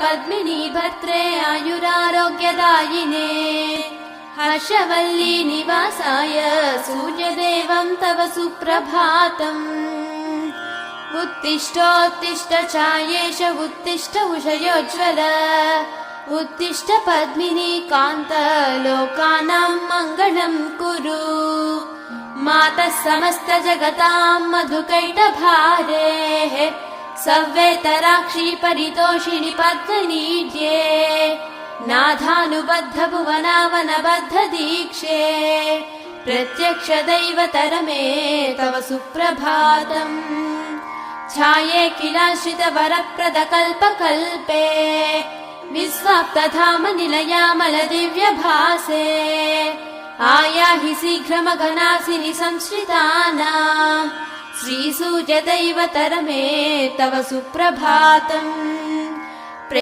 पद्मिनी भर्त्रे आयुरारोग्यदायिने हर्षवल्ली निवासाय सूर्यदेवं तव सुप्रभातम् उत्तिष्ठोत्तिष्ठ चायेश उत्तिष्ठ उषयोज्ज्वल उत्तिष्ठ पद्मिनी कान्त लोकानां मङ्गलं कुरु मातः समस्त जगतां मधुकैटभारेः सव्येतराक्षी परितोषिणि पद्मनीड्ये नाथानुबद्ध भुवनावनबद्ध दीक्षे प्रत्यक्ष दैवतरमे तव सुप्रभातम् छाये किलाश्रित वरप्रद कल्पकल्पे विस्वाप्तधाम निलयामल दिव्यभासे आयाहि शीघ्रमघनासिनि संश्रितानां श्रीसूर्यदैवतरमे तव सुप्रभातम्।